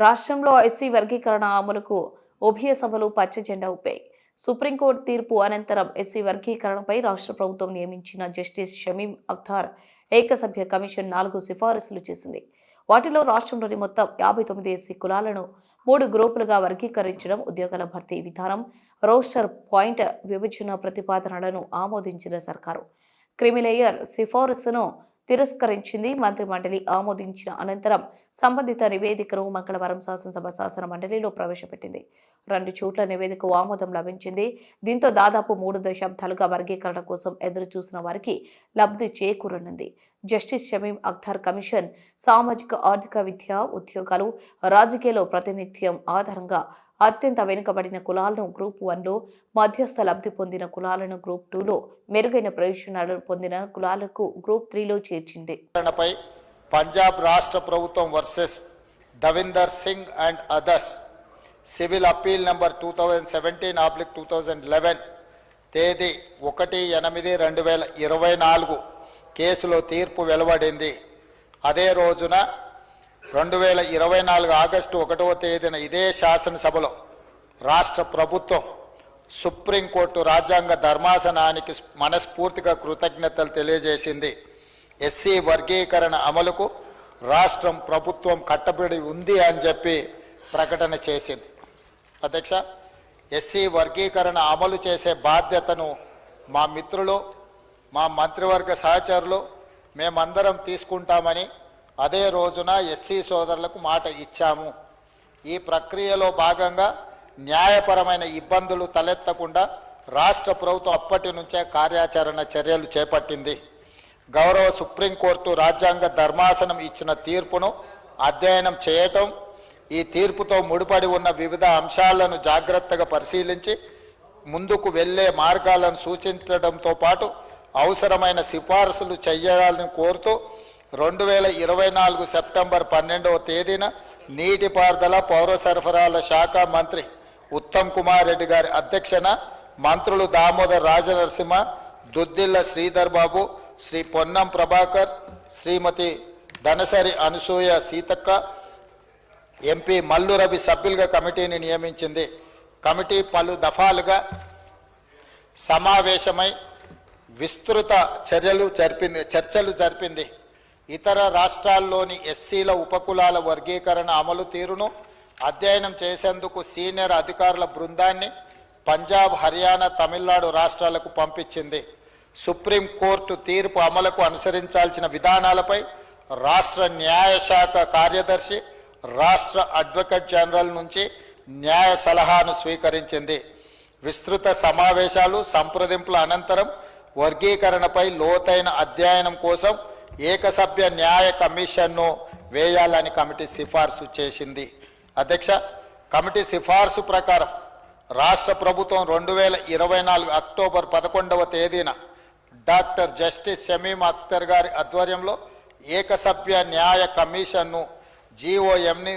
రాష్ట్రంలో ఎస్సీ వర్గీకరణ అమలుకు ఉభయ సభలు పచ్చ జెండా ఊపాయి. సుప్రీంకోర్టు తీర్పు అనంతరం ఎస్సీ వర్గీకరణపై రాష్ట్ర ప్రభుత్వం నియమించిన జస్టిస్ షమీం అఖ్తార్ ఏకసభ్య కమిషన్ 4 సిఫారసులు చేసింది. వాటిలో రాష్ట్రంలోని మొత్తం 59 ఎస్సీ కులాలను 3 గ్రూపులుగా వర్గీకరించడం, ఉద్యోగాల భర్తీ విధానం, రోస్టర్ పాయింట్ విభజన ప్రతిపాదనలను ఆమోదించిన సర్కారు క్రిమిలేయర్ సిఫారసును తిరస్కరించింది. మంత్రిమండలి ఆమోదించిన అనంతరం సంబంధిత నివేదికను మంగళవారం శాసనసభ శాసన మండలిలో ప్రవేశపెట్టింది. 2 చోట్ల నివేదికకు ఆమోదం లభించింది. దీంతో దాదాపు 3 దశాబ్దాలుగా వర్గీకరణ కోసం ఎదురు చూసిన వారికి లబ్ధి చేకూరనుంది. జస్టిస్ షమీం అఖ్తార్ కమిషన్ సామాజిక, ఆర్థిక, విద్య, ఉద్యోగాలు, రాజకీయాల్లో ప్రాతినిధ్యం ఆధారంగా అత్యంత వెనుకబడిన కులాలను గ్రూప్ 1లో, మధ్యస్థ లబ్ధి పొందిన కులాలను గ్రూప్ 2లో, మెరుగైన ప్రయోజనాలను పొందిన కులాలకు గ్రూప్ 3లో చేర్చింది. పంజాబ్ రాష్ట్ర ప్రభుత్వం versus Davinder Singh and others civil appeal number 2017/2011 తేదీ 1/8/2024 కేసులో తీర్పు వెలువడింది. అదే రోజున 2024 ఆగస్టు 1వ తేదీన ఇదే శాసనసభలో రాష్ట్ర ప్రభుత్వం సుప్రీంకోర్టు రాజ్యాంగ ధర్మాసనానికి మనస్ఫూర్తిగా కృతజ్ఞతలు తెలియజేసింది. ఎస్సీ వర్గీకరణ అమలుకు రాష్ట్రం ప్రభుత్వం కట్టుబడి ఉంది అని చెప్పి ప్రకటన చేసింది. అధ్యక్ష, ఎస్సీ వర్గీకరణ అమలు చేసే బాధ్యతను మా మిత్రులు, మా మంత్రివర్గ సహచరులు మేమందరం తీసుకుంటామని అదే రోజున ఎస్సీ సోదరులకు మాట ఇచ్చాము. ఈ ప్రక్రియలో భాగంగా న్యాయపరమైన ఇబ్బందులు తలెత్తకుండా రాష్ట్ర ప్రభుత్వం అప్పటి నుంచే కార్యాచరణ చర్యలు చేపట్టింది. గౌరవ సుప్రీంకోర్టు రాజ్యాంగ ధర్మాసనం ఇచ్చిన తీర్పును అధ్యయనం చేయటం, ఈ తీర్పుతో ముడిపడి ఉన్న వివిధ అంశాలను జాగ్రత్తగా పరిశీలించి ముందుకు వెళ్లే మార్గాలను సూచించడంతో పాటు అవసరమైన సిఫారసులు చేయాలని కోరుతూ 2024 సెప్టెంబర్ 12వ తేదీన నీటిపారుదల, పౌర సరఫరాల శాఖ మంత్రి ఉత్తమ్ కుమార్ రెడ్డి గారి అధ్యక్షన మంత్రులు దామోదర్ రాజనరసింహ, దుద్దిల్ల శ్రీధర్ బాబు, శ్రీ పొన్నం ప్రభాకర్, శ్రీమతి ధనసరి అనసూయ సీతక్క, ఎంపీ మల్లు రవి సభ్యులుగా కమిటీని నియమించింది. కమిటీ పలు దఫాలుగా సమావేశమై విస్తృత చర్చలు జరిపింది. ఇతర రాష్ట్రాల్లోని ఎస్సీల ఉపకులాల వర్గీకరణ అమలు తీరును అధ్యయనం చేసేందుకు సీనియర్ అధికారుల బృందాన్ని పంజాబ్, హర్యానా, తమిళనాడు రాష్ట్రాలకు పంపించింది. సుప్రీంకోర్టు తీర్పు అమలుకు అనుసరించాల్సిన విధానాలపై రాష్ట్ర న్యాయశాఖ కార్యదర్శి, రాష్ట్ర అడ్వకేట్ జనరల్ నుంచి న్యాయ సలహాను స్వీకరించింది. విస్తృత సమావేశాలు, సంప్రదింపుల అనంతరం వర్గీకరణపై లోతైన అధ్యయనం కోసం ఏకసభ్య న్యాయ కమిషన్ను వేయాలని కమిటీ సిఫార్సు చేసింది. అధ్యక్ష, కమిటీ సిఫార్సు ప్రకారం రాష్ట్ర ప్రభుత్వం 2024 అక్టోబర్ 11వ తేదీన డాక్టర్ జస్టిస్ షమీం అఖ్తర్ గారి ఆధ్వర్యంలో ఏకసభ్య న్యాయ కమిషన్ను GO 8